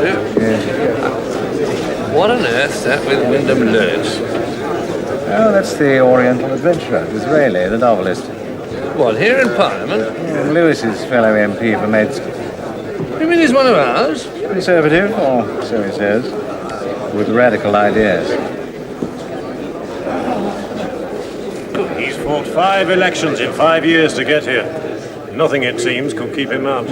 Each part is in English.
Yes. What on earth's that with Wyndham Lewis? Oh, that's the Oriental adventurer, Disraeli, the novelist. What, here in Parliament? Lewis's fellow MP for Meds. You mean he's one of ours? Conservative, or so he says, with radical ideas. He's fought 5 elections in 5 years to get here. Nothing, it seems, could keep him out.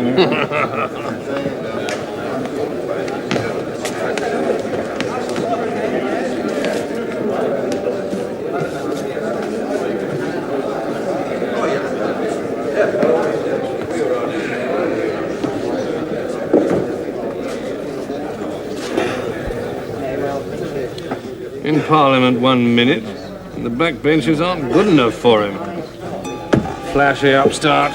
In Parliament 1 minute, and the backbenchers aren't good enough for him. Flashy upstart.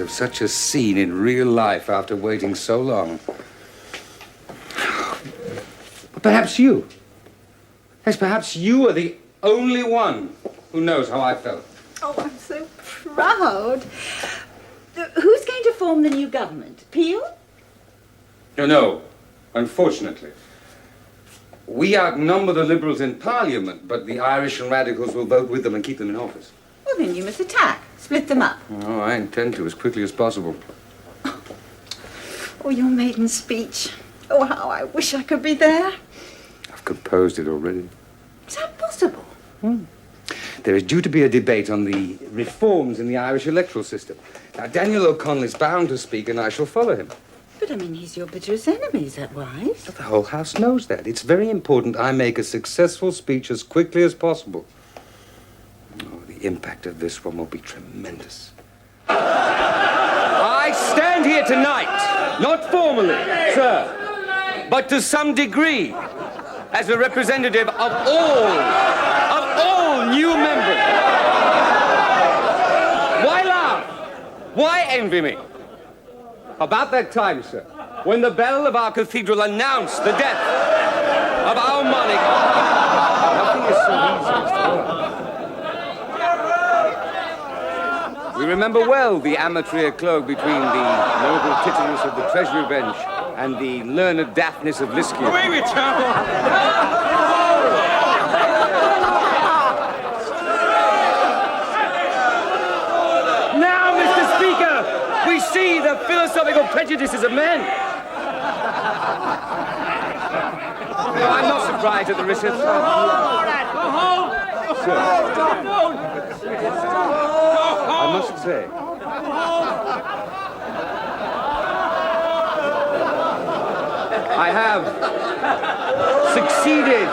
Such a scene in real life after waiting so long. Perhaps you. Yes, perhaps you are the only one who knows how I felt. Oh, I'm so proud. Who's going to form the new government? Peel? No, unfortunately. We outnumber the Liberals in Parliament, but the Irish and Radicals will vote with them and keep them in office. Well, then you must attack. Split them up. Oh, I intend to as quickly as possible. Oh, your maiden speech. Oh, how I wish I could be there. I've composed it already. Is that possible? There is due to be a debate on the reforms in the Irish electoral system. Now, Daniel O'Connell is bound to speak, and I shall follow him. But, I mean, he's your bitterest enemy, is that wise? But the whole House knows that. It's very important I make a successful speech as quickly as possible. Oh, the impact of this one will be tremendous. I stand here tonight, not formally, sir, but to some degree, as a representative of all new members. Why laugh? Why envy me? About that time, sir, when the bell of our cathedral announced the death of our monarch, nothing is so easy as to learn. We remember well the amateur cloak between the noble Tityrus of the Treasury bench and the learned Daphnis of Lycia. Away with you! We see the philosophical prejudices of men. No, I'm not surprised at the reception. Go home! Sir, I must say, I have succeeded.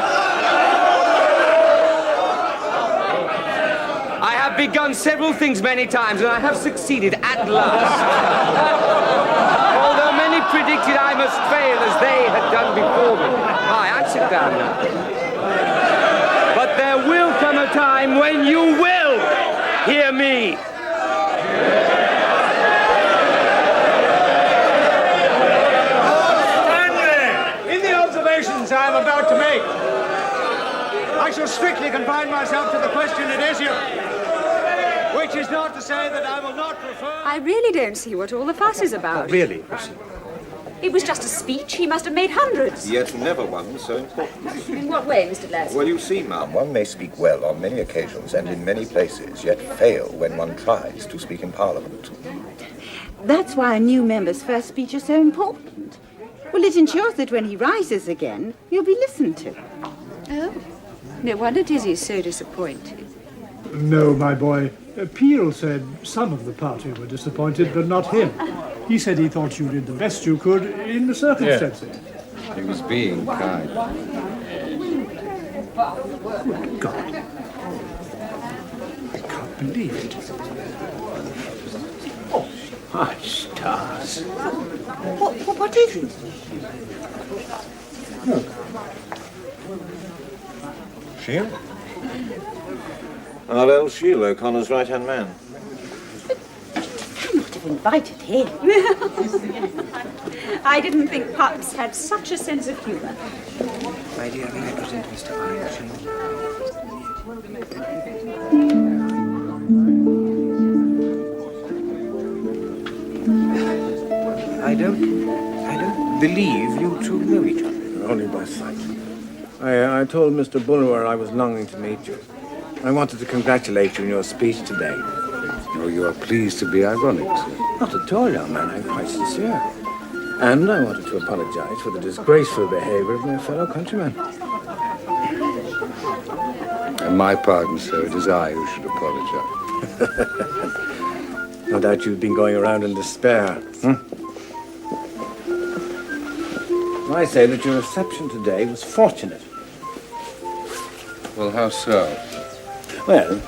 I have begun several things many times, and I have succeeded at last. Although many predicted I must fail as they had done before me. I'd sit down now. But there will come a time when you will hear me. Stanley! In the observations I am about to make, I shall strictly confine myself to the question at issue. Which is not to say that I will not prefer... I really don't see what all the fuss is about. Really? It was just a speech. He must have made hundreds. Yet never one so important. In what way, Mr. Gladstone? Well, you see, ma'am, one may speak well on many occasions and in many places, yet fail when one tries to speak in Parliament. That's why a new member's first speech is so important. Well, it ensures that when he rises again, he'll be listened to. Oh, no wonder Dizzy's so disappointed. No, my boy. Peel said some of the party were disappointed, but not him. He said he thought you did the best you could in the circumstances. He was being kind. God. I can't believe it. Oh, my stars. What is it? Sheila? R.L. Sheila, O'Connor's right-hand man. I must have invited him. I didn't think Pops had such a sense of humour. My dear, may I present Mr. Ian McShane? I don't believe you two know each other. Only by sight. I told Mr. Bulwer I was longing to meet you. I wanted to congratulate you on your speech today. Oh, you are pleased to be ironic, sir. Not at all, young man. I'm quite sincere. And I wanted to apologize for the disgraceful behavior of my fellow countrymen. And my pardon, sir. It is I who should apologize. No doubt you've been going around in despair. I say that your reception today was fortunate. Well, how so? Well,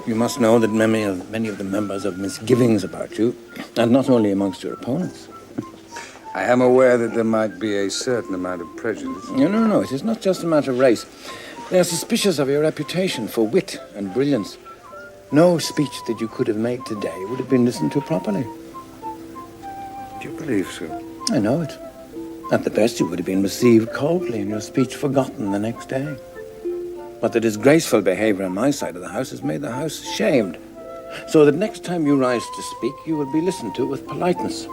you must know that many of the members have misgivings about you, and not only amongst your opponents. I am aware that there might be a certain amount of prejudice. No. It is not just a matter of race. They are suspicious of your reputation for wit and brilliance. No speech that you could have made today would have been listened to properly. Do you believe so? I know it. At the best, you would have been received coldly and your speech forgotten the next day. But the disgraceful behavior on my side of the House has made the House ashamed. So that next time you rise to speak, you will be listened to with politeness.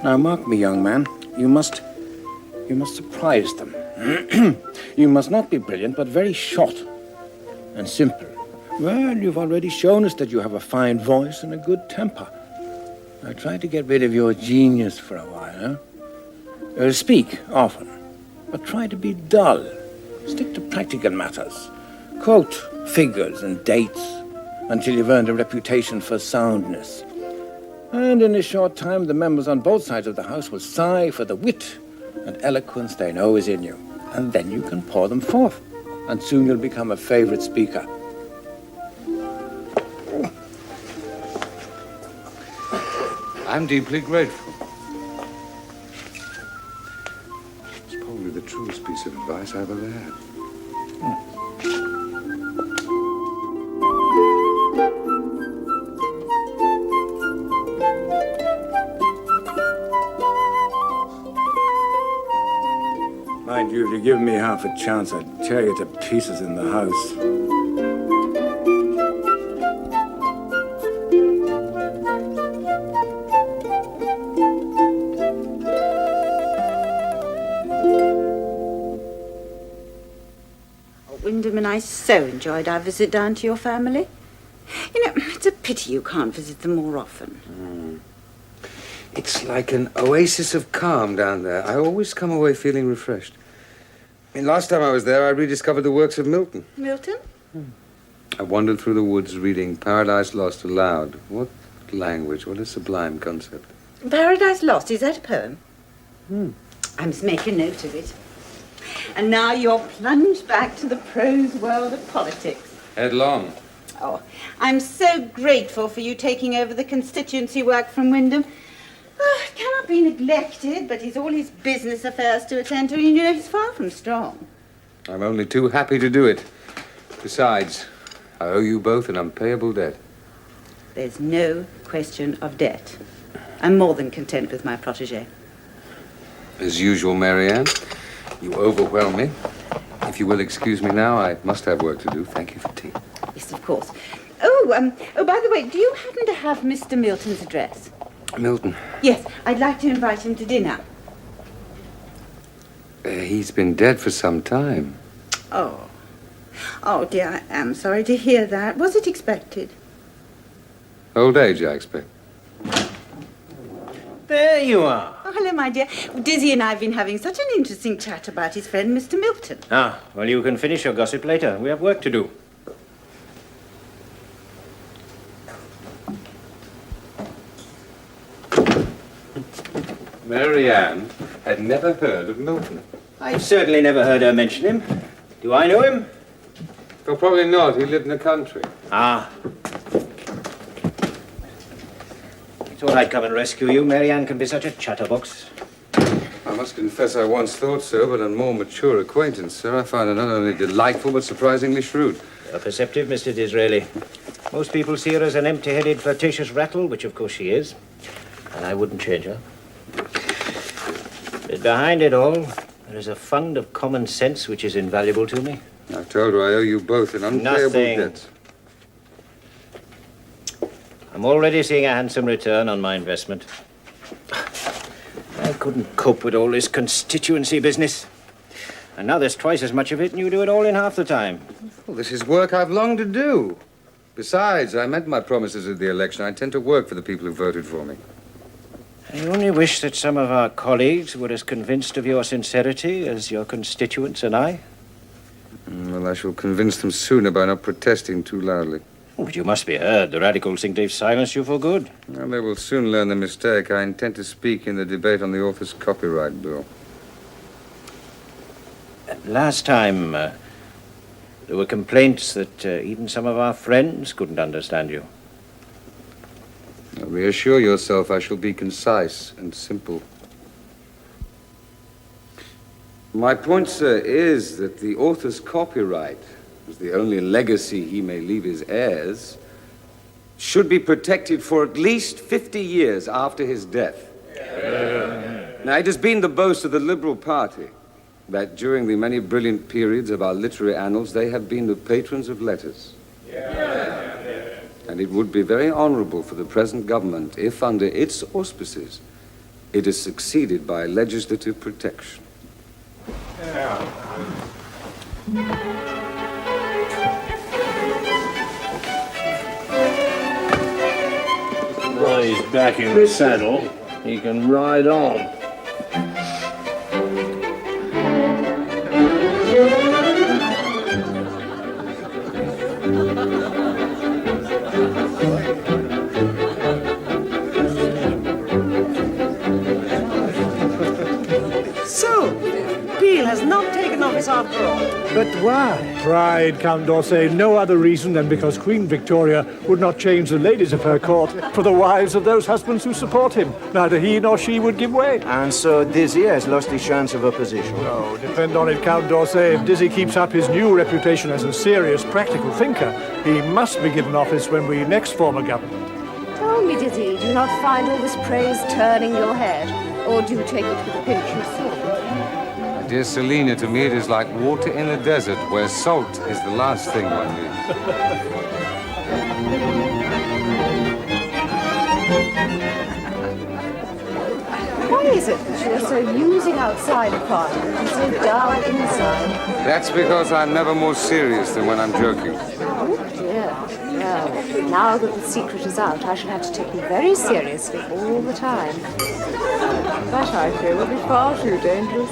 Now, mark me, young man. You must surprise them. You must not be brilliant, but very short and simple. Well, you've already shown us that you have a fine voice and a good temper. Now, try to get rid of your genius for a while, Speak often, but try to be dull. Stick to practical matters. Quote figures and dates until you've earned a reputation for soundness. And in a short time, the members on both sides of the House will sigh for the wit and eloquence they know is in you. And then you can pour them forth. And soon you'll become a favorite speaker. I'm deeply grateful. It's probably the truest piece of advice I've ever had. Mind you, if you give me half a chance, I'd tear you to pieces in the House. Wyndham and I so enjoyed our visit down to your family. You know, it's a pity you can't visit them more often. It's like an oasis of calm down there. I always come away feeling refreshed. Last time I was there, I rediscovered the works of Milton. Milton? I wandered through the woods reading Paradise Lost aloud. What language, what a sublime concept. Paradise Lost, is that a poem? I must make a note of it. And now you're plunged back to the prose world of politics. Headlong. Oh, I'm so grateful for you taking over the constituency work from Wyndham. Oh, it cannot be neglected, but he's all his business affairs to attend to, and you know he's far from strong. I'm only too happy to do it. Besides, I owe you both an unpayable debt. There's no question of debt. I'm more than content with my protégé. As usual, Marianne, you overwhelm me. If you will excuse me now, I must have work to do. Thank you for tea. Yes, of course. Oh, by the way, do you happen to have Mr. Milton's address? Milton. Yes, I'd like to invite him to dinner. He's been dead for some time. Oh. Oh, dear, I am sorry to hear that. Was it expected? Old age, I expect. There you are. Oh, hello, my dear. Dizzy and I have been having such an interesting chat about his friend, Mr. Milton. Ah, well, you can finish your gossip later. We have work to do. Marianne had never heard of Milton. I've certainly never heard her mention him. Do I know him? Well, probably not. He lived in the country. Ah. I thought I'd come and rescue you. Marianne can be such a chatterbox. I must confess I once thought so, but on more mature acquaintance, sir, I find her not only delightful, but surprisingly shrewd. You're perceptive, Mr. Disraeli. Most people see her as an empty-headed, flirtatious rattle, which of course she is. And I wouldn't change her. But behind it all, there is a fund of common sense which is invaluable to me. I've told her I owe you both an unpayable debt. I'm already seeing a handsome return on my investment. I couldn't cope with all this constituency business. And now there's twice as much of it, and you do it all in half the time. Well, this is work I've longed to do. Besides, I meant my promises at the election. I intend to work for the people who voted for me. I only wish that some of our colleagues were as convinced of your sincerity as your constituents and I. Well, I shall convince them sooner by not protesting too loudly. Oh, but you must be heard. The radicals think they've silenced you for good. Well, they will soon learn the mistake. I intend to speak in the debate on the author's copyright bill. Last time, there were complaints that even some of our friends couldn't understand you. Now, reassure yourself I shall be concise and simple. My point, sir, is that the author's copyright, as the only legacy he may leave his heirs, should be protected for at least 50 years after his death. Now, it has been the boast of the Liberal Party that during the many brilliant periods of our literary annals, they have been the patrons of letters. And it would be very honorable for the present government if, under its auspices, it is succeeded by legislative protection. Now he's back in the saddle, he can ride on. So, Peel has not taken office after all. But why? Pride, Count d'Orsay. No other reason than because Queen Victoria would not change the ladies of her court for the wives of those husbands who support him. Neither he nor she would give way. And so Dizzy has lost his chance of opposition. No, depend on it, Count d'Orsay. If Dizzy keeps up his new reputation as a serious, practical thinker, he must be given office when we next form a government. Tell me, Dizzy, do you not find all this praise turning your head? Or do you take it with a pinch of salt? Dear Selina, to me it is like water in the desert, where salt is the last thing one needs. Why is it that you are so amusing outside a party and so dull inside? That's because I'm never more serious than when I'm joking. Oh, dear. Well, now that the secret is out, I shall have to take you very seriously all the time. That, I fear, will be far too dangerous.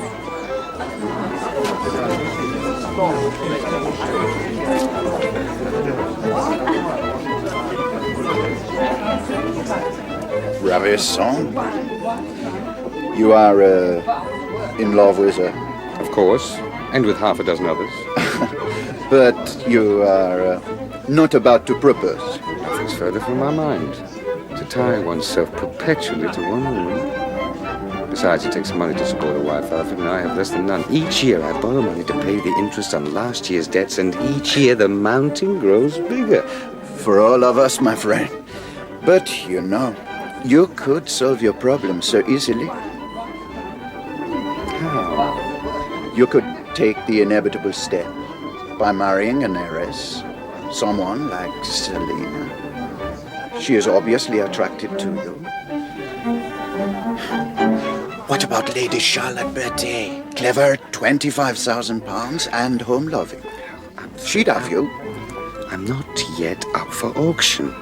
Ravissant. You are in love with her? Of course, and with half a dozen others. But you are not about to propose? Nothing's further from my mind. To tie oneself perpetually to one woman. Besides, it takes money to support a wife, Alfred, and I have less than none. Each year I borrow money to pay the interest on last year's debts, and each year the mountain grows bigger. For all of us, my friend. But, you know, you could solve your problem so easily. How? You could take the inevitable step by marrying an heiress, someone like Selina. She is obviously attracted to you. Why What about Lady Charlotte Berthet? Clever, £25,000 and home-loving. She'd have you. I'm not yet up for auction.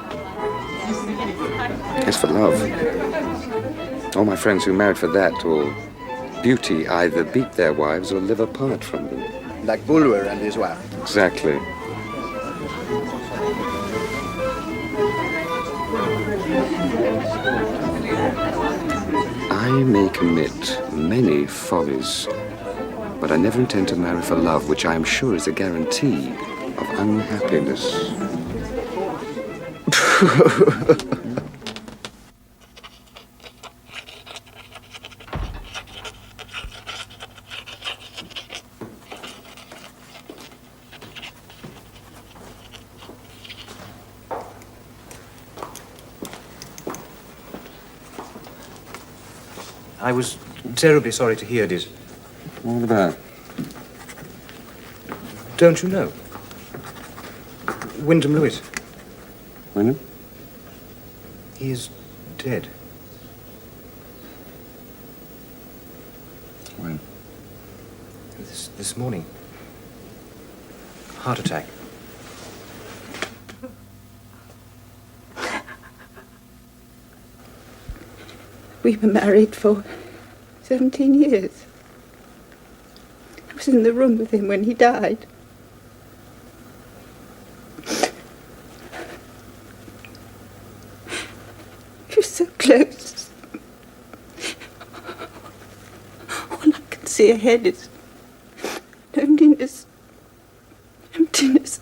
As for love, all my friends who married for that or beauty either beat their wives or live apart from them. Like Bulwer and his wife. Exactly. I may commit many follies, but I never intend to marry for love, which I am sure is a guarantee of unhappiness. I was terribly sorry to hear this. What about? Don't you know? Wyndham Lewis. Wyndham? He is dead. When? This morning. Heart attack. We were married for 17 years. I was in the room with him when he died. He was so close. All I can see ahead is loneliness, emptiness.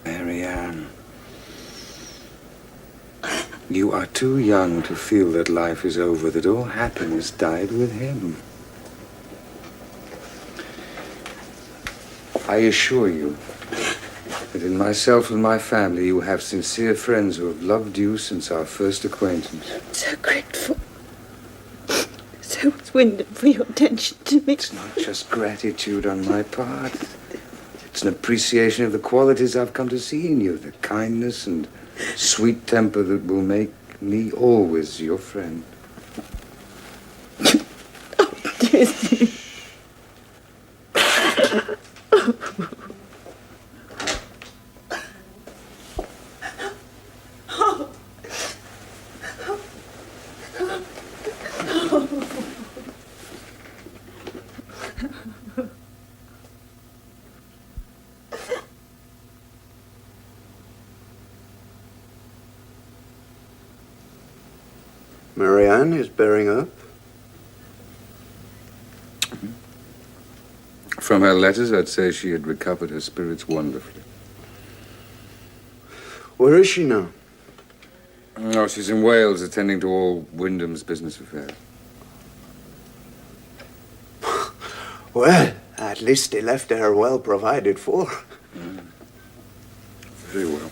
Marianne, you are too young to feel that life is over, that all happiness died with him. I assure you that in myself and my family you have sincere friends who have loved you since our first acquaintance. So grateful. So was Wyndham for your attention to me. It's not just gratitude on my part. It's an appreciation of the qualities I've come to see in you, the kindness and sweet temper that will make me always your friend. Marianne is bearing up. From her letters, I'd say she had recovered her spirits wonderfully. Where is she now? Oh, she's in Wales, attending to all Wyndham's business affairs. Well, at least they left her well provided for. Very well.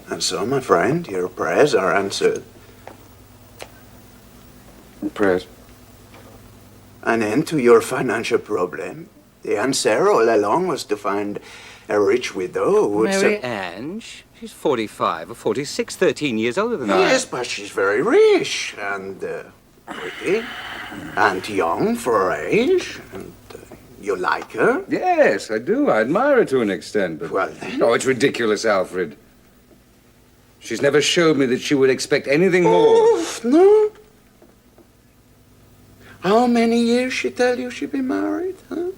And so, my friend, your prayers are answered. Prayers? An end to your financial problem. The answer all along was to find a rich widow who would... Mary Ann? She's 45 or 46, 13 years older than I. Yes, but she's very rich and pretty and young for her age. And you like her? Yes, I do. I admire her to an extent, but... Well, then... Oh, it's ridiculous, Alfred. She's never showed me that she would expect anything more. Oh, no. How many years she tell you she been married, huh?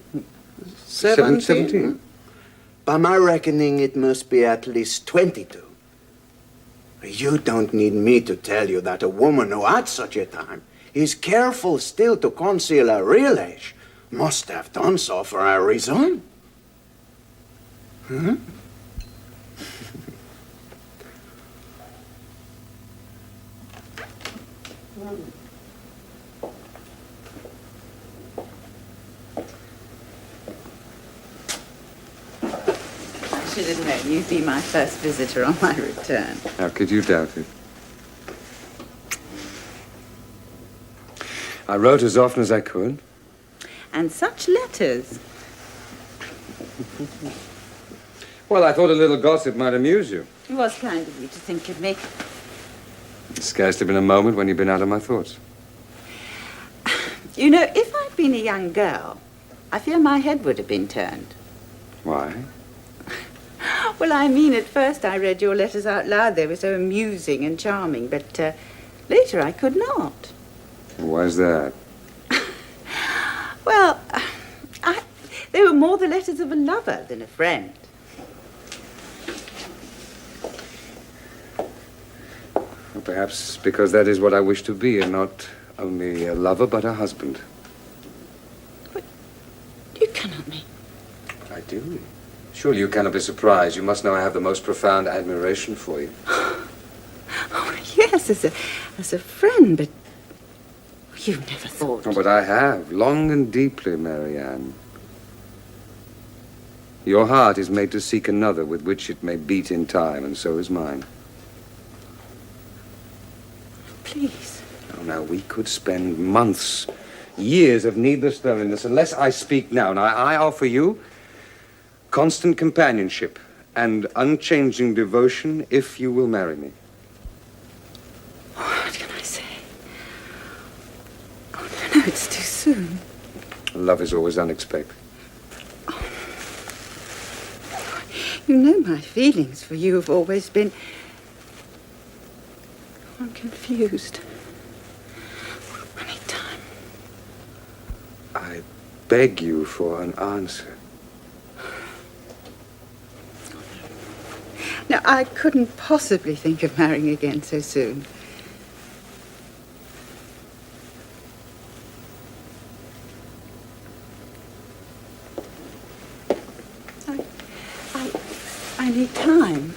17? By my reckoning, it must be at least 22. You don't need me to tell you that a woman who at such a time is careful still to conceal her real age must have done so for a reason. Huh? I should have known you'd be my first visitor on my return. How could you doubt it? I wrote as often as I could. And such letters. Well, I thought a little gossip might amuse you. It was kind of you to think of me. It's scarcely been a moment when you've been out of my thoughts. You know, if I'd been a young girl, I fear my head would have been turned. Why? Well, I mean, at first I read your letters out loud. They were so amusing and charming, but later I could not. Why's that? Well, they were more the letters of a lover than a friend. Well, perhaps because that is what I wish to be, and not only a lover, but a husband. But you cannot mean... I do. Surely you cannot be surprised. You must know I have the most profound admiration for you. Oh, yes, as a friend, but you've never thought... Oh, but I have, long and deeply, Marianne. Your heart is made to seek another with which it may beat in time, and so is mine. Please. Oh, now, we could spend months, years of needless loneliness unless I speak now. Now, I offer you constant companionship and unchanging devotion if you will marry me. What can I say? Oh, no, it's too soon. Love is always unexpected. You know my feelings for you have always been... I'm confused. I need time. I beg you for an answer. Now, I couldn't possibly think of marrying again so soon. I need time.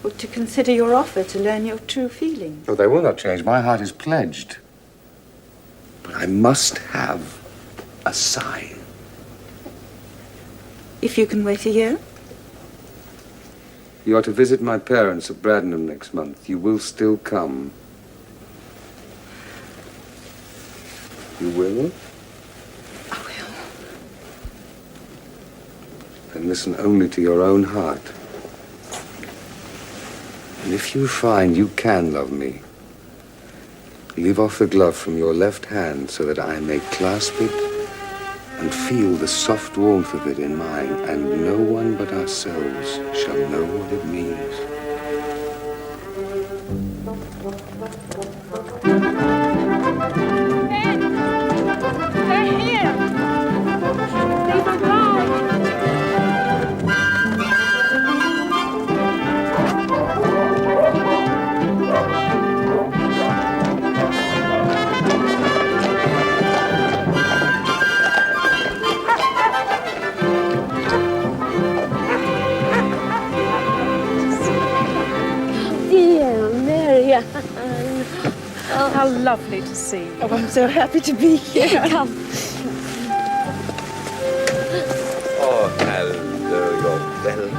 Well, to consider your offer, to learn your true feelings. Oh, they will not change. My heart is pledged. But I must have a sign. If you can wait a year? You are to visit my parents at Bradenham next month. You will still come. You will? I will. Then listen only to your own heart. And if you find you can love me, leave off the glove from your left hand so that I may clasp it and feel the soft warmth of it in mine, and no one but ourselves shall know what it means. They're here! They've arrived! Dear Marianne. Oh, how lovely to see you. Oh, I'm so happy to be here. Come. Oh, hello, you're welcome.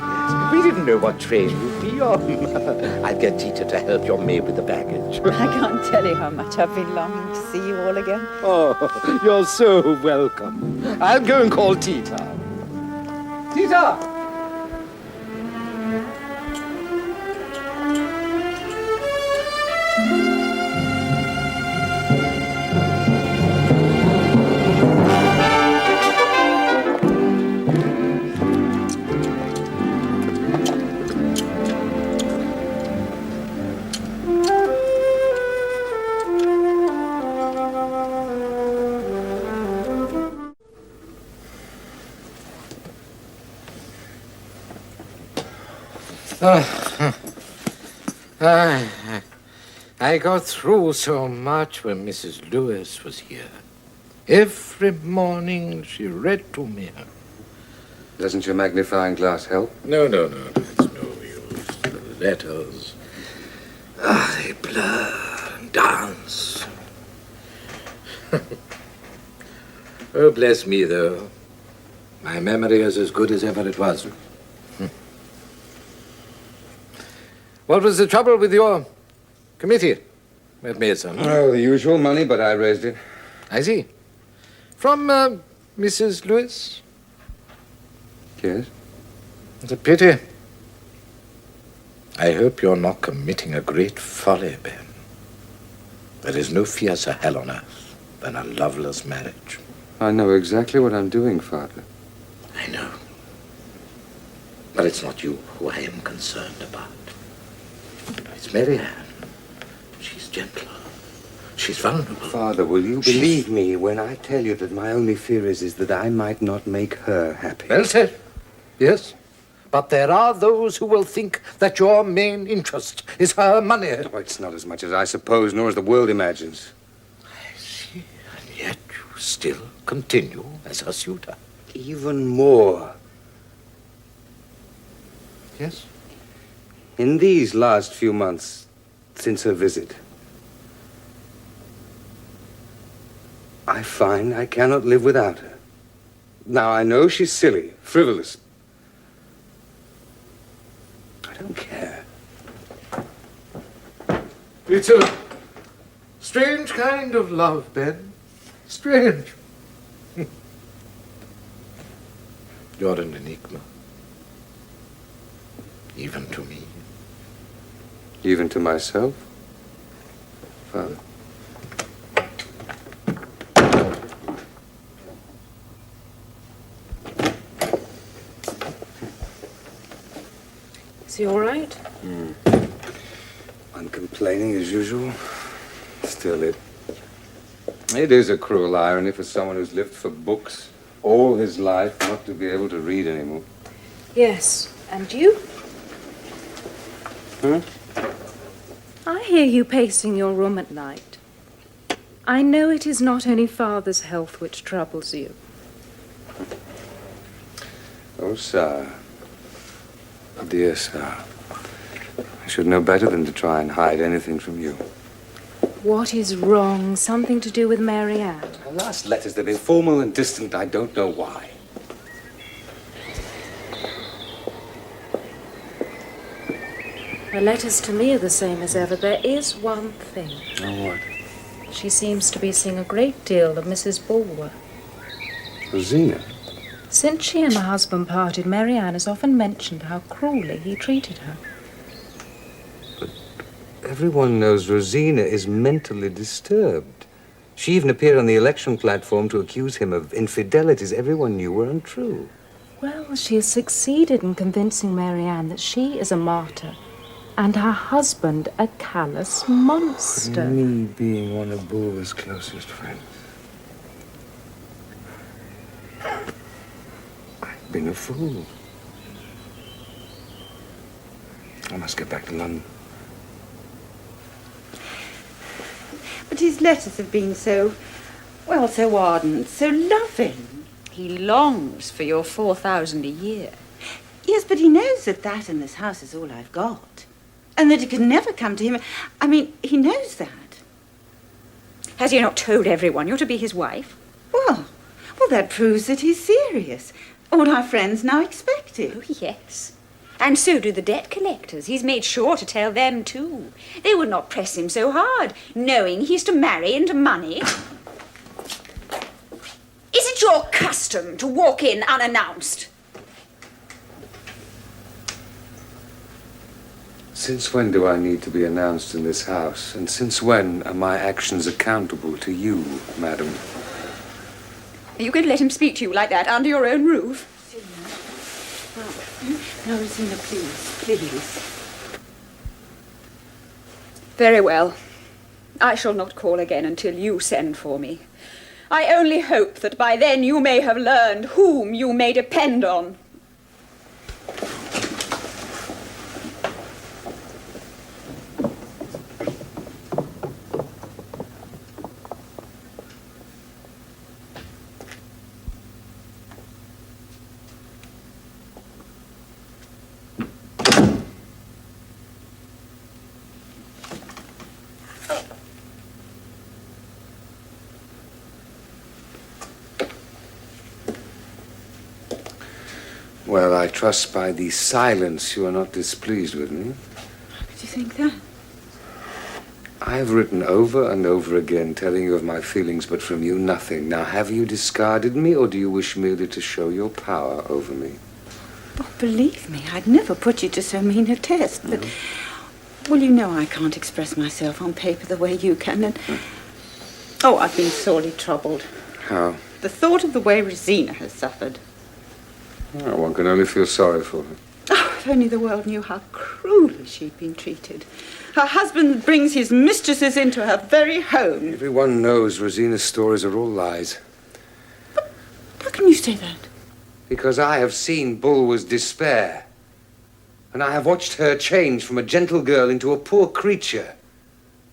Yes, we didn't know what train you'd be on. I'll get Tita to help your maid with the baggage. I can't tell you how much I've been longing to see you all again. Oh, you're so welcome. I'll go and call Tita. Tita! I got through so much when Mrs. Lewis was here. Every morning she read to me. Doesn't your magnifying glass help? No, it's no use. The letters, they blur and dance. Oh, bless me, though. My memory is as good as ever it was. What was the trouble with your committee at Maidstone? Oh, the usual money, but I raised it. I see. From Mrs. Lewis? Yes. It's a pity. I hope you're not committing a great folly, Ben. There is no fiercer hell on earth than a loveless marriage. I know exactly what I'm doing, Father. I know. But it's not you who I am concerned about. It's Mary Ann. She's gentler. She's vulnerable. Father, will you believe me when I tell you that my only fear is that I might not make her happy? Well said. Yes. But there are those who will think that your main interest is her money. Oh, it's not as much as I suppose, nor as the world imagines. I see. And yet you still continue as her suitor. Even more. Yes? In these last few months, since her visit, I find I cannot live without her. Now, I know she's silly, frivolous. I don't care. It's a strange kind of love, Ben. Strange. You're an enigma. Even to me. Even to myself, Father. Is he all right? Uncomplaining as usual. Still, it is a cruel irony for someone who's lived for books all his life not to be able to read anymore. Yes. And you? I hear you pacing your room at night. I know it is not only Father's health which troubles you. Oh, sir. Dear sir. I should know better than to try and hide anything from you. What is wrong? Something to do with Mary Ann? Her last letters, they've been formal and distant. I don't know why. Her letters to me are the same as ever. There is one thing. Oh, what? She seems to be seeing a great deal of Mrs. Bulwer. Rosina? Since she and her husband parted, Mary Ann has often mentioned how cruelly he treated her. But everyone knows Rosina is mentally disturbed. She even appeared on the election platform to accuse him of infidelities everyone knew were untrue. Well, she has succeeded in convincing Mary Ann that she is a martyr and her husband a callous monster. Me being one of Bulwer's closest friends. I've been a fool. I must get back to London. But his letters have been so ardent, so loving. He longs for your 4,000 a year. Yes, but he knows that in this house is all I've got. And that it could never come to him. I mean, he knows that. Has he not told everyone you're to be his wife? Well, that proves that he's serious. All our friends now expect it. Oh, yes. And so do the debt collectors. He's made sure to tell them, too. They would not press him so hard, knowing he's to marry into money. Is it your custom to walk in unannounced? Since when do I need to be announced in this house? And since when are my actions accountable to you, madam? Are you going to let him speak to you like that under your own roof? Now, Rosina, please. Very well. I shall not call again until you send for me. I only hope that by then you may have learned whom you may depend on. Well, I trust by the silence you are not displeased with me. How could you think that? I have written over and over again telling you of my feelings, but from you nothing. Now, have you discarded me, or do you wish merely to show your power over me? Oh, believe me, I'd never put you to so mean a test, but... Well, you know I can't express myself on paper the way you can, and... Oh, I've been sorely troubled. How? The thought of the way Rosina has suffered. Oh, one can only feel sorry for her. Oh, if only the world knew how cruelly she'd been treated. Her husband brings his mistresses into her very home. Everyone knows Rosina's stories are all lies. But how can you say that? Because I have seen Bulwer's despair. And I have watched her change from a gentle girl into a poor creature,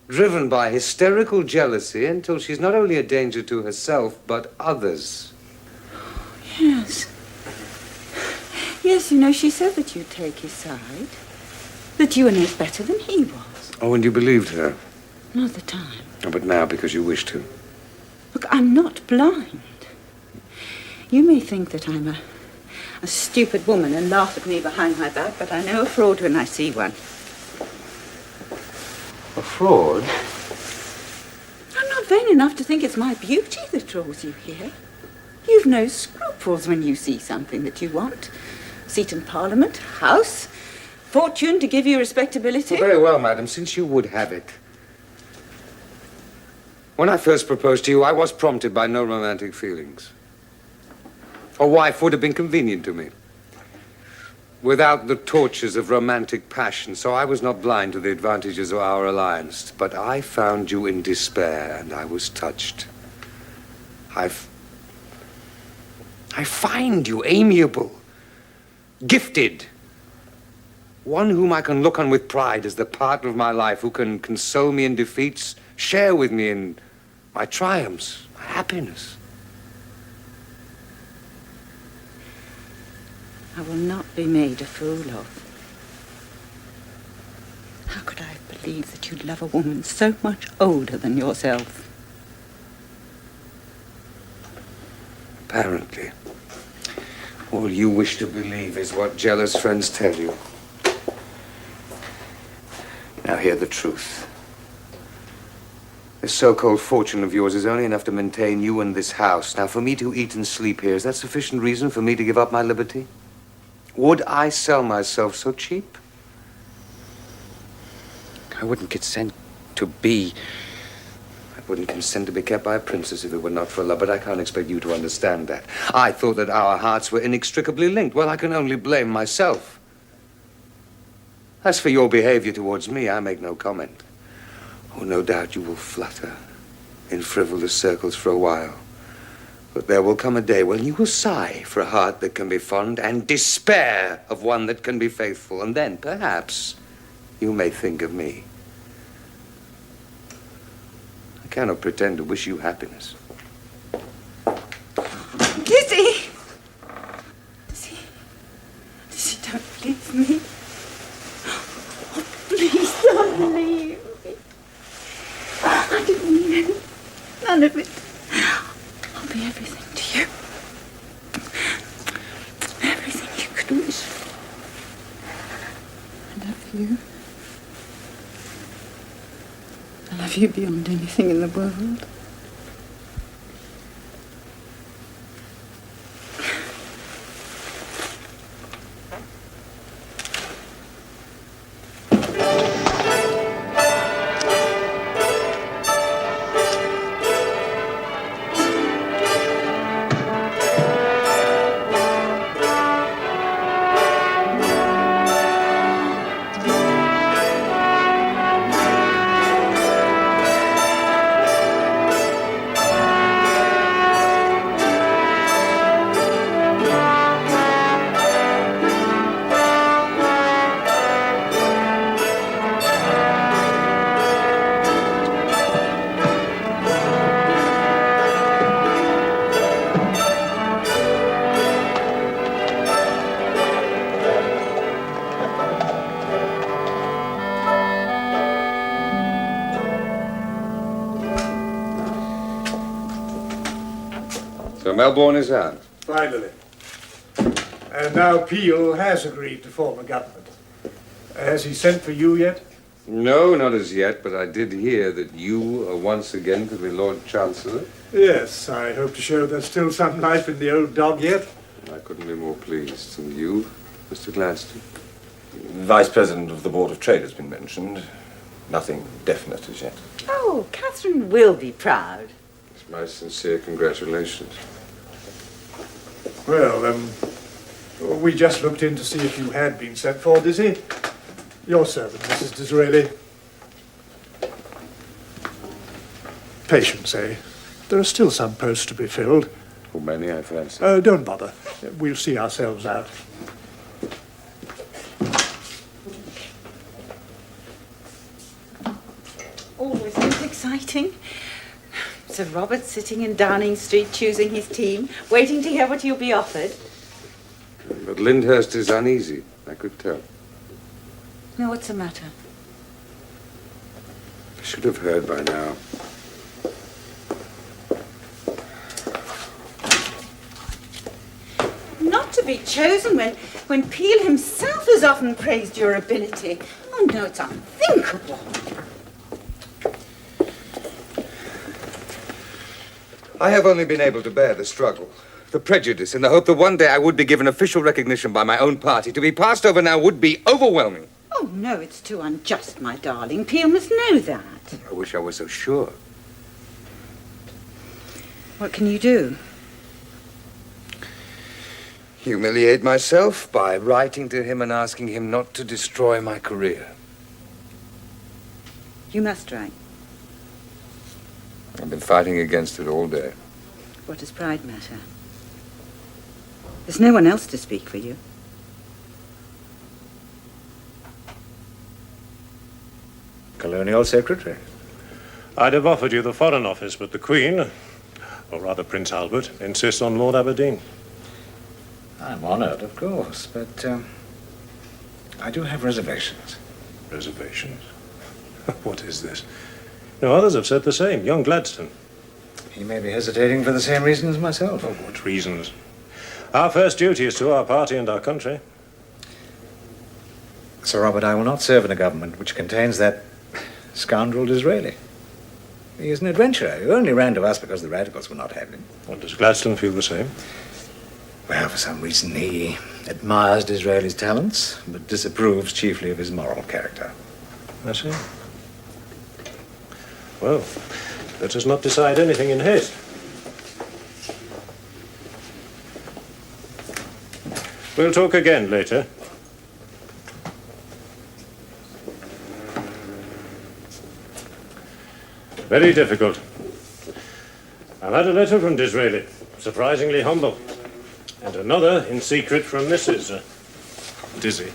driven by hysterical jealousy until she's not only a danger to herself, but others. Yes. Yes, you know, she said that you'd take his side. That you were no better than he was. Oh, and you believed her? Not at the time. Oh, but now, because you wish to. Look, I'm not blind. You may think that I'm a stupid woman and laugh at me behind my back, but I know a fraud when I see one. A fraud? I'm not vain enough to think it's my beauty that draws you here. You've no scruples when you see something that you want. Seat in Parliament, house, fortune to give you respectability. Well, very well, madam, since you would have it. When I first proposed to you, I was prompted by no romantic feelings. A wife would have been convenient to me, without the tortures of romantic passion, so I was not blind to the advantages of our alliance. But I found you in despair, and I was touched. I find you amiable, gifted, one whom I can look on with pride as the partner of my life, who can console me in defeats, share with me in my triumphs, my happiness. I will not be made a fool of. How could I have believed that you'd love a woman so much older than yourself? Apparently, all you wish to believe is what jealous friends tell you. Now hear the truth. This so-called fortune of yours is only enough to maintain you and this house. Now, for me to eat and sleep here, is that sufficient reason for me to give up my liberty? Would I sell myself so cheap? I wouldn't consent to be kept by a princess if it were not for love, but I can't expect you to understand that. I thought that our hearts were inextricably linked. Well, I can only blame myself. As for your behavior towards me, I make no comment. Oh, no doubt you will flutter in frivolous circles for a while. But there will come a day when you will sigh for a heart that can be fond and despair of one that can be faithful. And then, perhaps, you may think of me. I cannot pretend to wish you happiness. Lizzie! Lizzie, don't leave me. Oh, please don't leave me. I didn't mean it. None of it. I'll be everything to you. Everything you could wish. I love you. I love you beyond anything in the world. So Melbourne is out. Finally. And now Peel has agreed to form a government. Has he sent for you yet? No, not as yet, but I did hear that you are once again to be Lord Chancellor. Yes, I hope to show there's still some life in the old dog yet. I couldn't be more pleased. And you? Mr. Gladstone? Vice President of the Board of Trade has been mentioned. Nothing definite as yet. Oh, Catherine will be proud. It's my sincere congratulations. Well, we just looked in to see if you had been sent for, Dizzy. Your servant, Mrs. Disraeli. Patience, eh? There are still some posts to be filled. Too many, I fancy. Don't bother. We'll see ourselves out. Always looks exciting. Sir Robert sitting in Downing Street choosing his team, waiting to hear what you'll be offered. But Lyndhurst is uneasy, I could tell. Now, what's the matter? I should have heard by now. Not to be chosen when Peel himself has often praised your ability. Oh, no, it's unthinkable. I have only been able to bear the struggle, the prejudice, in the hope that one day I would be given official recognition by my own party. To be passed over now would be overwhelming. Oh, no, it's too unjust, my darling. Peel must know that. I wish I were so sure. What can you do? Humiliate myself by writing to him and asking him not to destroy my career. You must write. I've been fighting against it all day. What does pride matter? There's no one else to speak for you. Colonial Secretary. I'd have offered you the Foreign Office, but the Queen, or rather Prince Albert, insists on Lord Aberdeen. I'm honoured, of course, but I do have reservations. Reservations? What is this? No, others have said the same. Young Gladstone. He may be hesitating for the same reasons as myself. Oh, what reasons? Our first duty is to our party and our country. Sir Robert, I will not serve in a government which contains that scoundrel Disraeli. He is an adventurer who only ran to us because the radicals would not have him. Well, does Gladstone feel the same? Well, for some reason he admires Disraeli's talents, but disapproves chiefly of his moral character. I see. Well, let us not decide anything in haste. We'll talk again later. Very difficult. I've had a letter from Disraeli, surprisingly humble. And another in secret from Mrs. Dizzy,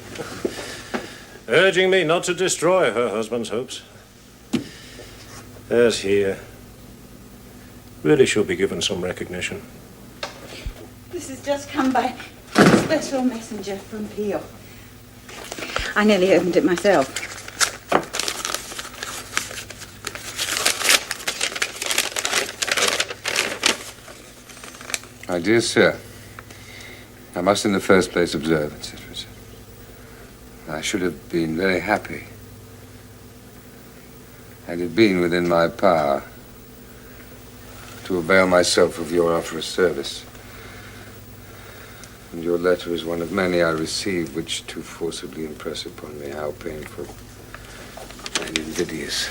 urging me not to destroy her husband's hopes. As he really should be given some recognition. This has just come by special messenger from Peel. I nearly opened it myself. My dear sir, I must in the first place observe, etc., etc. I should have been very happy had it been within my power to avail myself of your offer of service. And your letter is one of many I received which too forcibly impress upon me how painful and invidious.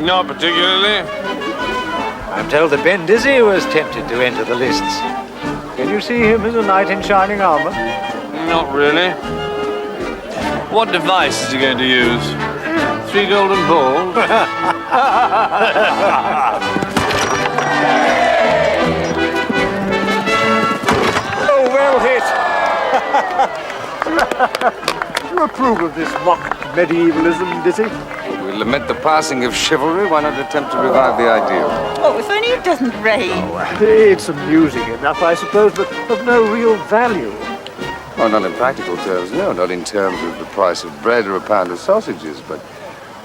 Not particularly. I'm told that Ben Dizzy was tempted to enter the lists. Can you see him as a knight in shining armor? Not really. What device is he going to use? 3 golden balls? Oh, well hit. of this mock medievalism, Dizzy? We lament the passing of chivalry. Why not attempt to revive the ideal? Oh, if only it doesn't rain. It's amusing enough, I suppose, but of no real value. Oh, not in practical terms, no. Not in terms of the price of bread or a pound of sausages, but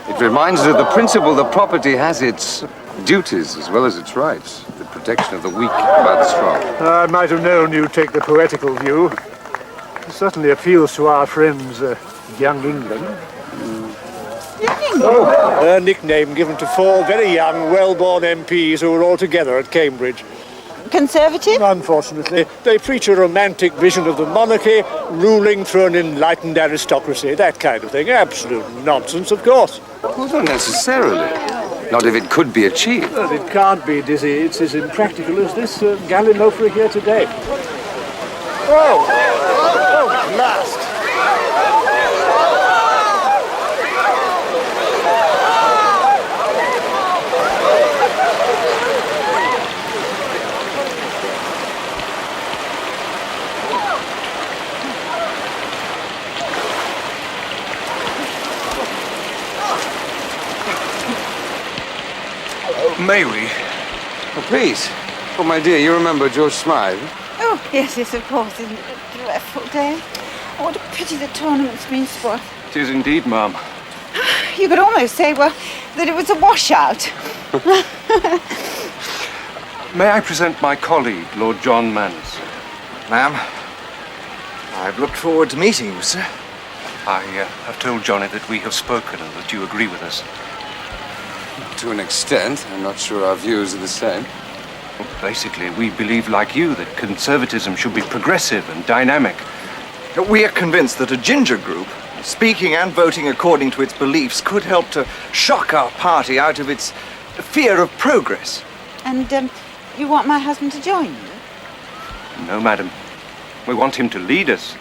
it reminds us of the principle that property has its duties as well as its rights. The protection of the weak by the strong. I might have known you'd take the poetical view. It certainly appeals to our friends, Young England. A nickname given to 4 very young, well-born MPs who were all together at Cambridge. Conservative? Unfortunately. They preach a romantic vision of the monarchy ruling through an enlightened aristocracy, that kind of thing. Absolute nonsense, of course. Well, not necessarily. Not if it could be achieved. Well, it can't be, Dizzy. It's as impractical as this galliloafer here today. Oh! Oh, at last! May we? Oh, please. Oh, my dear, you remember George Smythe? Oh, yes, of course. Isn't it a dreadful day? Oh, what a pity the tournament's been spoiled. It is indeed, ma'am. You could almost say, well, that it was a washout. May I present my colleague, Lord John Manners? Ma'am, I've looked forward to meeting you, sir. I have told Johnny that we have spoken and that you agree with us. To an extent. I'm not sure our views are the same. Well, basically, we believe, like you, that conservatism should be progressive and dynamic. We are convinced that a ginger group, speaking and voting according to its beliefs, could help to shock our party out of its fear of progress. And you want my husband to join you? No, madam. We want him to lead us.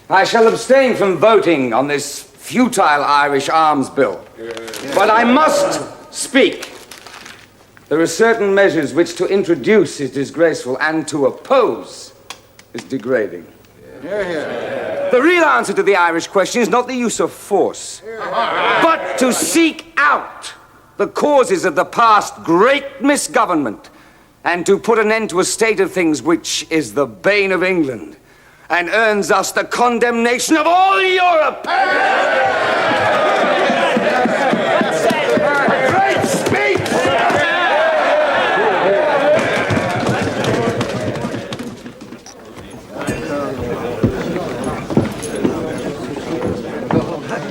I shall abstain from voting on this futile Irish arms bill. But I must speak. There are certain measures which to introduce is disgraceful and to oppose is degrading. The real answer to the Irish question is not the use of force, but to seek out the causes of the past great misgovernment and to put an end to a state of things which is the bane of England and earns us the condemnation of all Europe. Great speech!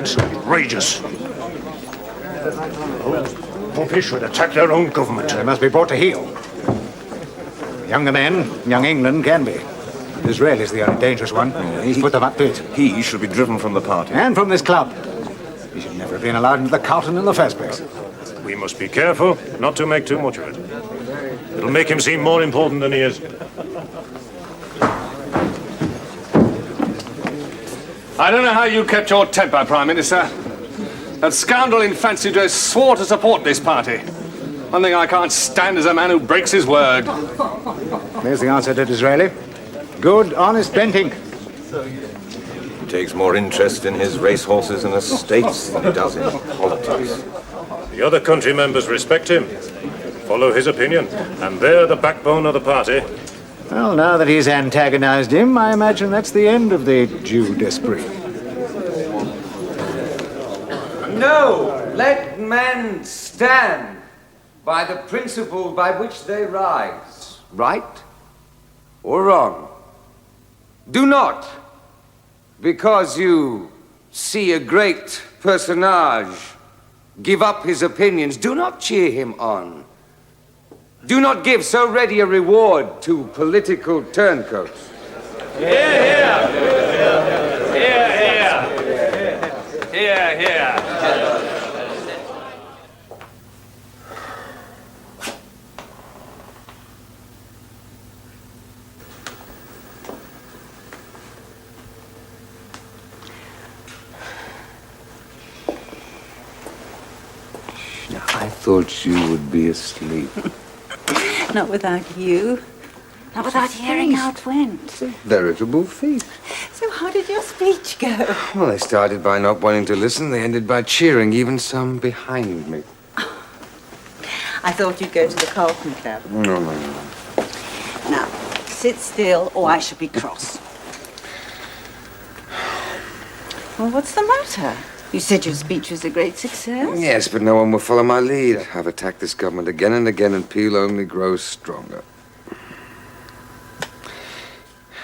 It's outrageous. Popish should attack their own government. They must be brought to heel. Younger men, young England can be. Disraeli's the only dangerous one. He's put them up to it. He should be driven from the party. And from this club. He should never have been allowed into the Carlton in the first place. We must be careful not to make too much of it. It'll make him seem more important than he is. I don't know how you kept your temper, Prime Minister. That scoundrel in fancy dress swore to support this party. One thing I can't stand is a man who breaks his word. There's the answer to Disraeli. Good, honest Bentinck. He takes more interest in his racehorses and estates than he does in politics. The other country members respect him, follow his opinion, and they're the backbone of the party. Well, now that he's antagonized him, I imagine that's the end of the Jew d'esprit. No, let men stand by the principle by which they rise, right or wrong. Do not, because you see a great personage give up his opinions, do not cheer him on. Do not give so ready a reward to political turncoats. Here, here. Here, here. Here, here. I thought you would be asleep. Not without you. Not without hearing how it went. Veritable feat. So how did your speech go? Well, they started by not wanting to listen. They ended by cheering, even some behind me. I thought you'd go to the Carlton Club. No. Now, sit still or I shall be cross. Well, what's the matter? You said your speech was a great success. Yes, but no one will follow my lead. I've attacked this government again and again, and Peel only grows stronger.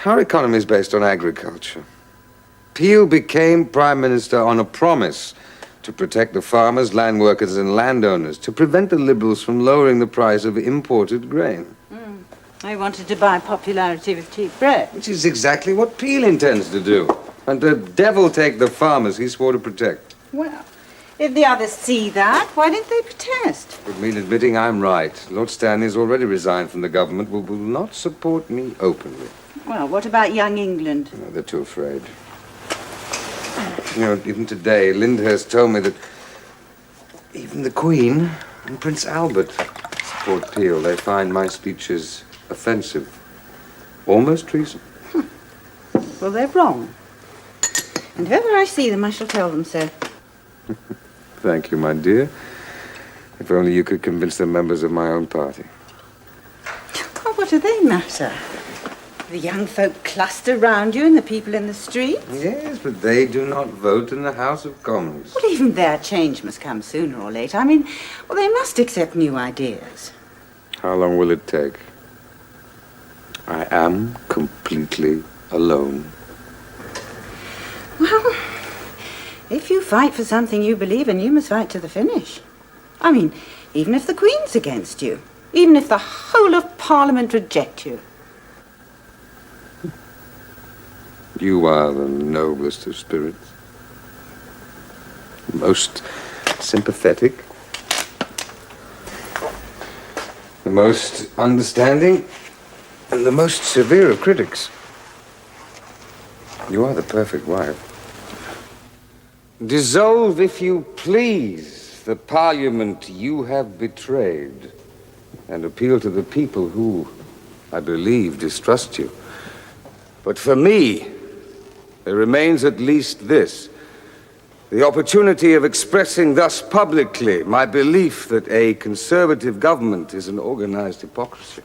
Our economy is based on agriculture. Peel became Prime Minister on a promise to protect the farmers, land workers, and landowners, to prevent the Liberals from lowering the price of imported grain. I wanted to buy popularity with cheap bread. Which is exactly what Peel intends to do. And the devil take the farmers he swore to protect. Well, if the others see that, why didn't they protest? With me admitting I'm right. Lord Stanley has already resigned from the government, but will not support me openly. Well, what about young England? No, they're too afraid. You know, even today, Lyndhurst told me that even the Queen and Prince Albert support Peel. They find my speeches offensive, almost treason. Well, they're wrong. And if ever I see them, I shall tell them so. Thank you, my dear. If only you could convince the members of my own party. Well, what do they matter? The young folk cluster round you and the people in the street? Yes, but they do not vote in the House of Commons. Well, even their change must come sooner or later. I mean, well, they must accept new ideas. How long will it take? I am completely alone. Well, if you fight for something you believe in, you must fight to the finish. I mean, even if the Queen's against you, even if the whole of Parliament reject you. You are the noblest of spirits, most sympathetic, the most understanding, and the most severe of critics. You are the perfect wife. Dissolve, if you please, the Parliament you have betrayed, and appeal to the people who, I believe, distrust you. But for me, there remains at least this: the opportunity of expressing thus publicly my belief that a conservative government is an organized hypocrisy.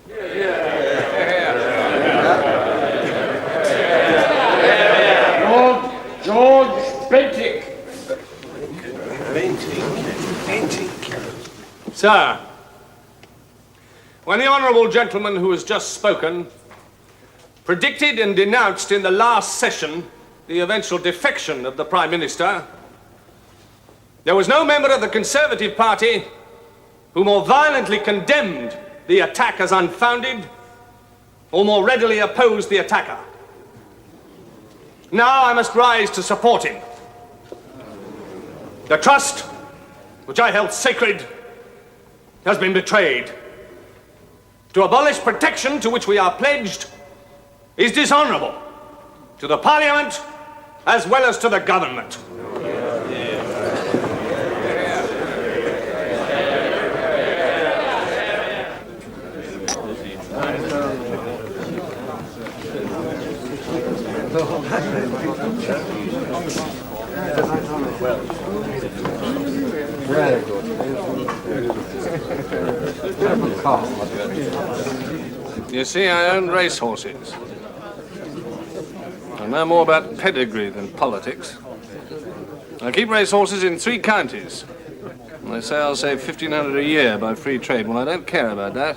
George Bentinck. Sir, when the honourable gentleman who has just spoken predicted and denounced in the last session the eventual defection of the Prime Minister, there was no member of the Conservative Party who more violently condemned the attack as unfounded or more readily opposed the attacker. Now I must rise to support him. The trust which I held sacred has been betrayed. To abolish protection to which we are pledged is dishonourable to the Parliament as well as to the government. You see, I own racehorses. I know more about pedigree than politics. I keep racehorses in 3 counties. And they say I'll save $1,500 a year by free trade. Well, I don't care about that.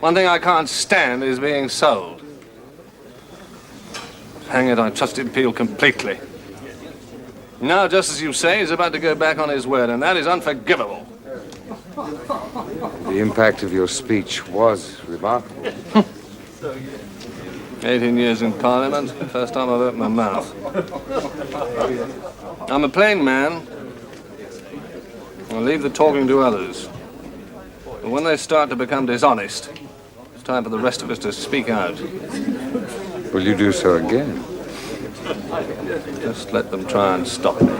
One thing I can't stand is being sold. Hang it, I trusted Peel completely. Now, just as you say, he's about to go back on his word, and that is unforgivable. The impact of your speech was remarkable. 18 years in Parliament, first time I've opened my mouth. I'm a plain man. I'll leave the talking to others. But when they start to become dishonest, it's time for the rest of us to speak out. Will you do so again? Just let them try and stop me.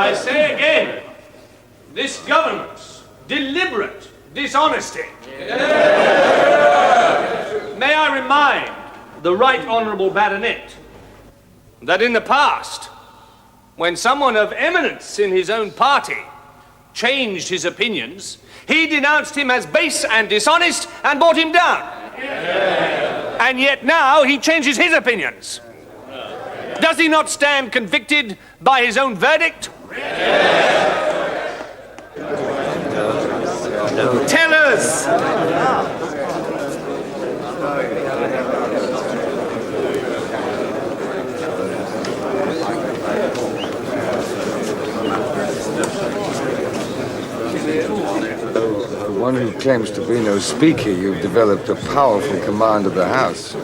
I say again, this government's deliberate dishonesty. May I remind the Right Honourable Baronet that in the past, when someone of eminence in his own party changed his opinions, he denounced him as base and dishonest and brought him down. And yet now he changes his opinions. Does he not stand convicted by his own verdict? Tell us! For one who claims to be no speaker, you've developed a powerful command of the House.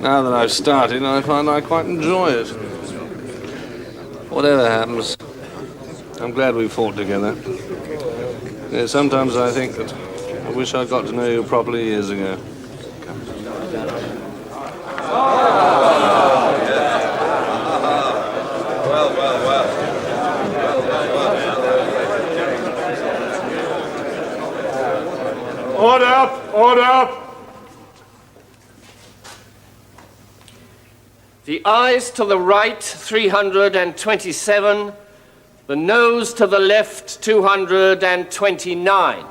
Now that I've started, I find I quite enjoy it. Whatever happens, I'm glad we fought together. Yeah, sometimes I think that I wish I'd got to know you properly years ago. Order up! Order up! The ayes to the right, 327. The noes to the left, 229.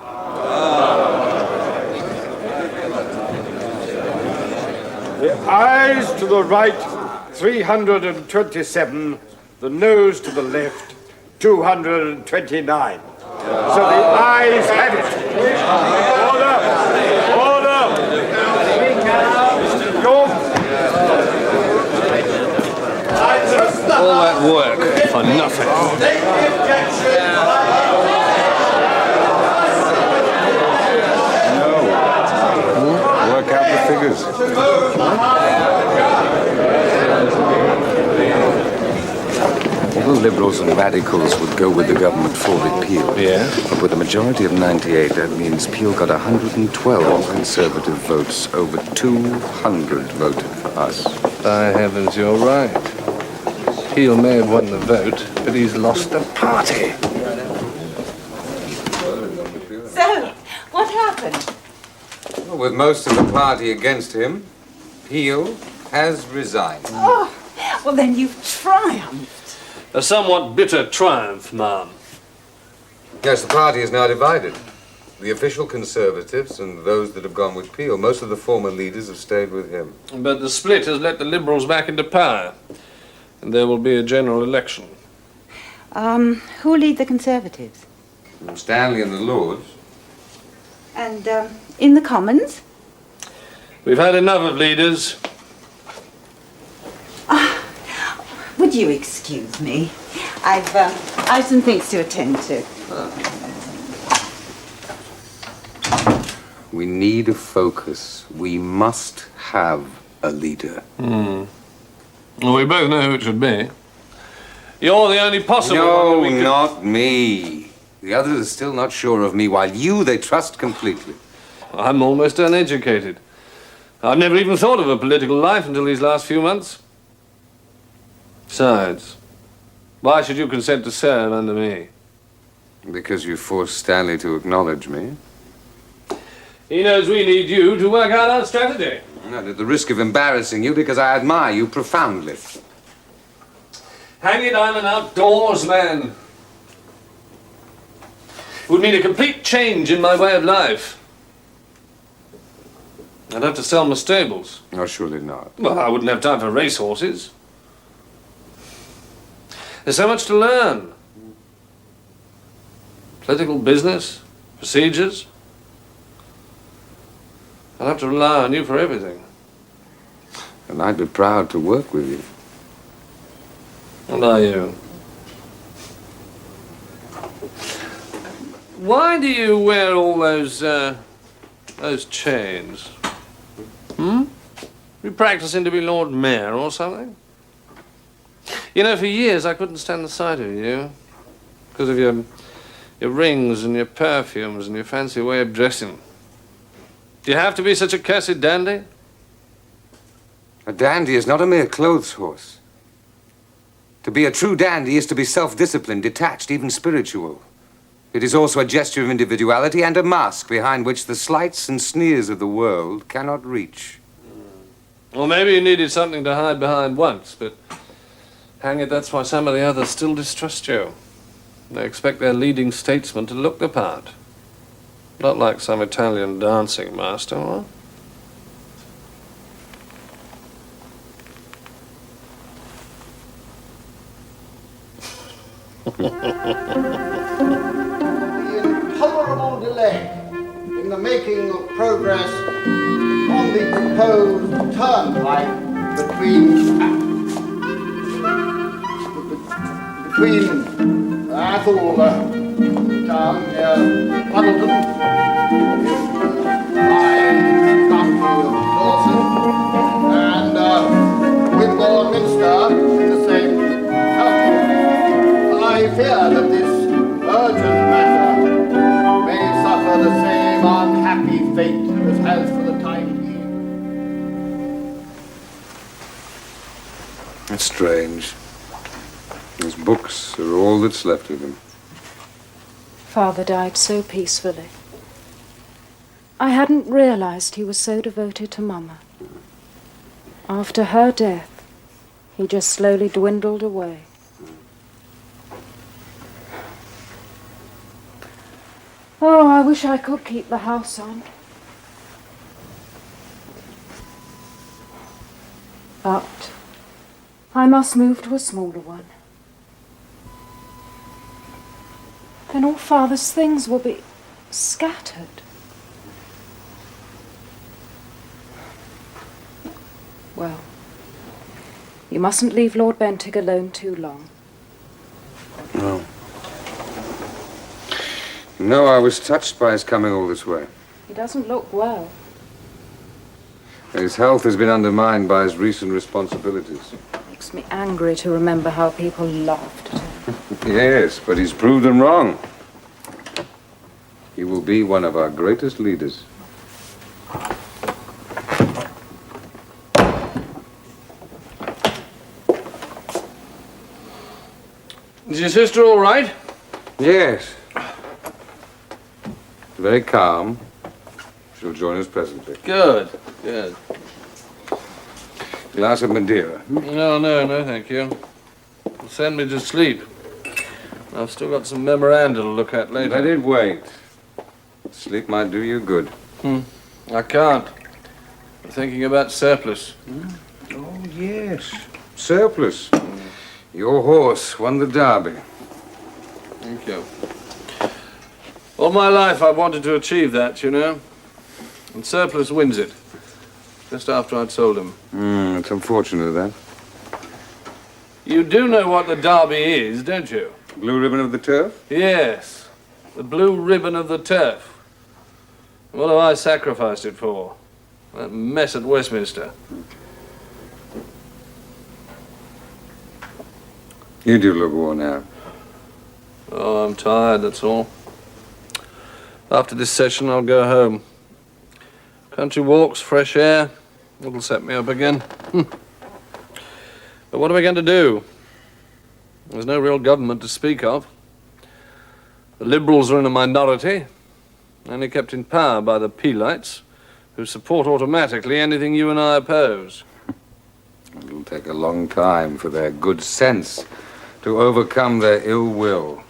The ayes to the right, 327. The noes to the left, 229. So the ayes have it. Order! Order! All that work for nothing. Work out the figures. All the Liberals and Radicals would go with the government for repeal. Yeah? But with a majority of 98, that means Peel got 112 Conservative votes. Over 200 voted for us. By heavens, you're right. Peel may have won the vote, but he's lost the party. So, what happened? Well, with most of the party against him, Peel has resigned. Oh, well then you've triumphed. A somewhat bitter triumph, ma'am. Yes, the party is now divided. The official Conservatives and those that have gone with Peel. Most of the former leaders have stayed with him. But the split has let the Liberals back into power. And there will be a general election. Who'll lead the Conservatives? Stanley and the Lords. And, in the Commons? We've had enough of leaders. Would you excuse me? I've some things to attend to. We need a focus. We must have a leader. Well, we both know who it should be. You're the only possible one No, that we could... not me. The others are still not sure of me, while you they trust completely. I'm almost uneducated. I've never even thought of a political life until these last few months. Besides, why should you consent to serve under me? Because you forced Stanley to acknowledge me. He knows we need you to work out our strategy. Not at the risk of embarrassing you, because I admire you profoundly. Hang it, I'm an outdoors man. It would mean a complete change in my way of life. I'd have to sell my stables. No, surely not. Well, I wouldn't have time for racehorses. There's so much to learn. Political business, procedures. I'll have to rely on you for everything. And I'd be proud to work with you. And are you? Why do you wear all those chains? You practicing to be Lord Mayor or something? You know, for years I couldn't stand the sight of you because of your rings and your perfumes and your fancy way of dressing. Do you have to be such a cursed dandy? A dandy is not a mere clothes horse. To be a true dandy is to be self-disciplined, detached, even spiritual. It is also a gesture of individuality and a mask behind which the slights and sneers of the world cannot reach. Well, maybe you needed something to hide behind once, but hang it, that's why some of the others still distrust you. They expect their leading statesman to look the part. Not like some Italian dancing master, what? The intolerable delay in the making of progress on the proposed turnpike between Athol town near Puddleton in my county of Dorset and Wingbourne Minster in the same county. I fear that this urgent matter may suffer the same unhappy fate as has for the time being. It's strange. His books are all that's left of him. Father died so peacefully. I hadn't realized he was so devoted to Mama. After her death, he just slowly dwindled away. Oh, I wish I could keep the house on. But I must move to a smaller one. Then all Father's things will be scattered. Well, you mustn't leave Lord Bentinck alone too long. No. No, I was touched by his coming all this way. He doesn't look well. His health has been undermined by his recent responsibilities. Makes me angry to remember how people laughed at him. Yes, but he's proved them wrong. He will be one of our greatest leaders. Is your sister all right? Yes. Very calm. She'll join us presently. Good, good. Glass of Madeira. No, thank you. Send me to sleep. I've still got some memoranda to look at later. Let it wait. Sleep might do you good. I can't. I'm thinking about Surplus. Oh, yes. Surplus. Your horse won the Derby. Thank you. All my life I've wanted to achieve that, you know. And Surplus wins it. Just after I'd sold him. It's unfortunate, that. You do know what the Derby is, don't you? Blue ribbon of the turf? Yes. The blue ribbon of the turf. What have I sacrificed it for? That mess at Westminster. You do look worn out. Oh, I'm tired, that's all. After this session, I'll go home. Country walks, fresh air. It'll set me up again. But what are we going to do? There's no real government to speak of. The Liberals are in a minority, only kept in power by the Peelites, who support automatically anything you and I oppose. It'll take a long time for their good sense to overcome their ill will.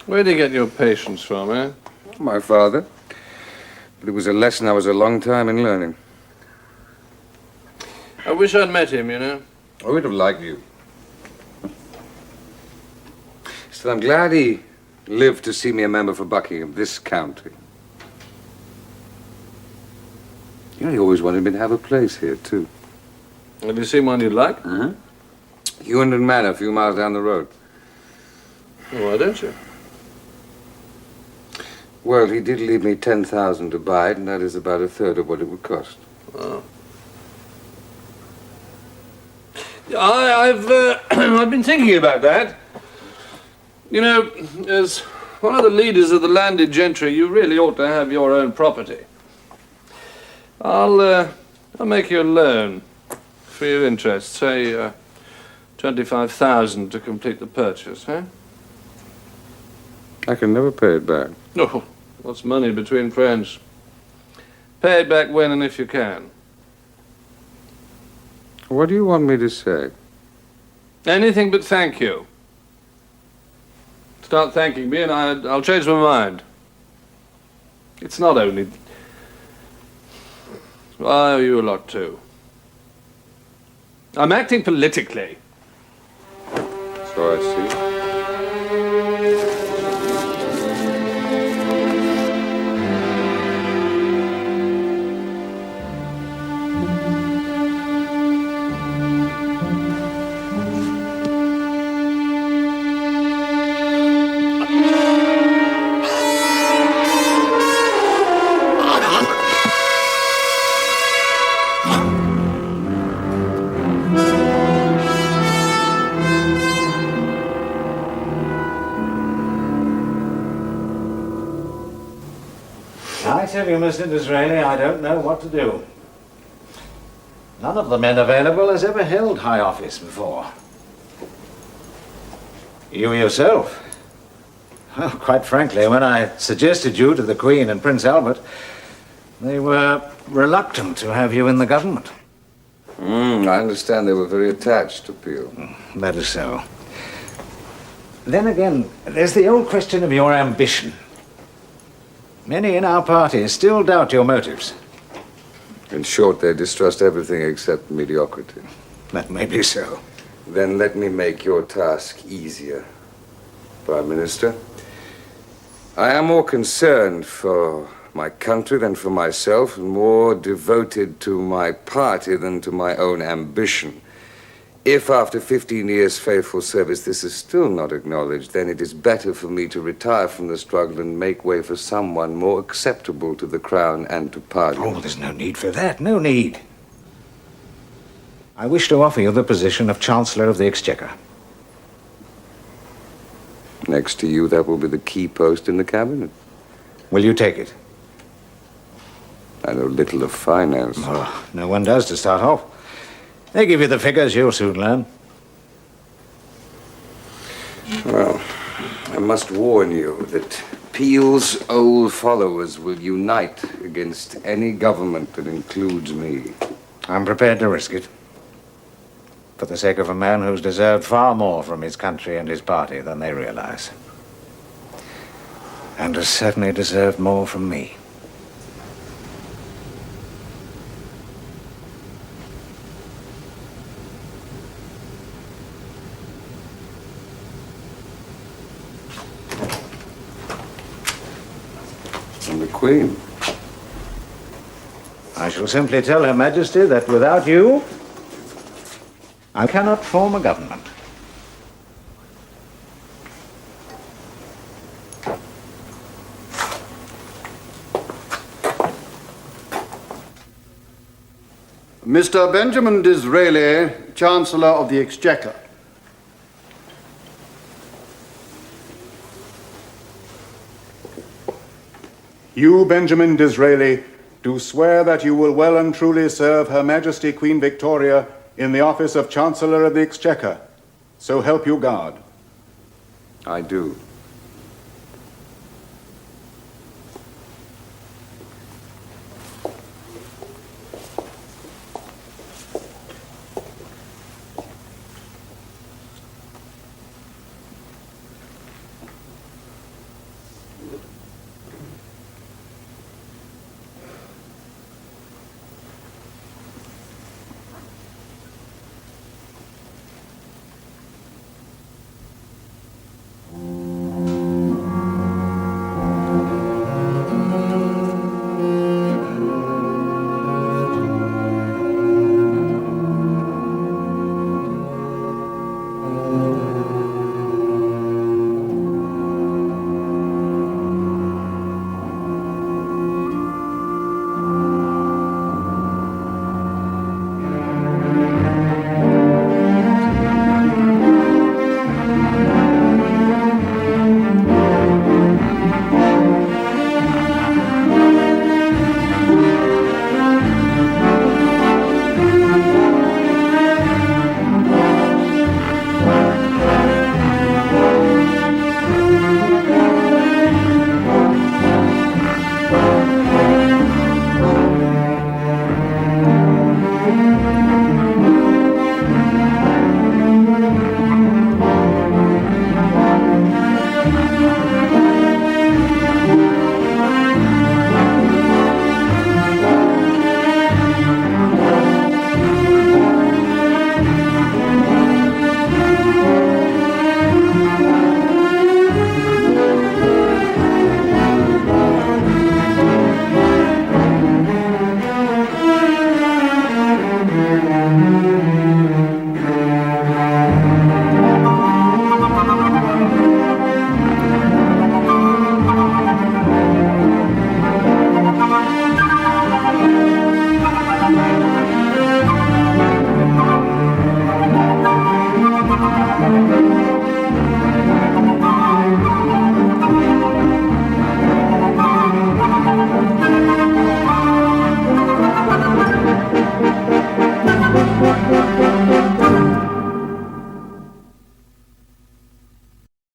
Where do you get your patience from, eh? My father. But it was a lesson I was a long time in learning. I wish I'd met him, you know. I would have liked you. Still, I'm glad he lived to see me a member for Buckingham, this county. You know, he always wanted me to have a place here, too. Have you seen one you'd like? Hughenden Manor, a few miles down the road. Well, why don't you? Well, he did leave me 10,000 to buy it, and that is about a third of what it would cost. Oh. I've been thinking about that. You know, as one of the leaders of the landed gentry, you really ought to have your own property. I'll make you a loan, free of interest, say 25,000 to complete the purchase, eh? I can never pay it back. No, what's money between friends? Pay it back when and if you can. What do you want me to say? Anything but thank you. Start thanking me and I'll change my mind. It's not only... I owe you a lot too. I'm acting politically. So I see. I tell you, Mr. Disraeli, I don't know what to do. None of the men available has ever held high office before. You yourself. Well, quite frankly, when I suggested you to the Queen and Prince Albert, they were reluctant to have you in the government. I understand they were very attached to Peel. That is so. Then again, there's the old question of your ambition. Many in our party still doubt your motives. In short, they distrust everything except mediocrity. That may be so. Then let me make your task easier, Prime Minister. I am more concerned for my country than for myself, and more devoted to my party than to my own ambition. If after 15 years' faithful service this is still not acknowledged, then it is better for me to retire from the struggle and make way for someone more acceptable to the Crown and to Parliament. Oh, there's no need for that, no need. I wish to offer you the position of Chancellor of the Exchequer. Next to you, that will be the key post in the cabinet. Will you take it? I know little of finance. Oh, no one does to start off. They give you the figures, you'll soon learn. Well, I must warn you that Peel's old followers will unite against any government that includes me. I'm prepared to risk it. For the sake of a man who's deserved far more from his country and his party than they realize. And has certainly deserved more from me. And the Queen? I shall simply tell Her Majesty that without you, I cannot form a government. Mr. Benjamin Disraeli, Chancellor of the Exchequer. You, Benjamin Disraeli, do swear that you will well and truly serve Her Majesty Queen Victoria in the office of Chancellor of the Exchequer. So help you God. I do. Thank you.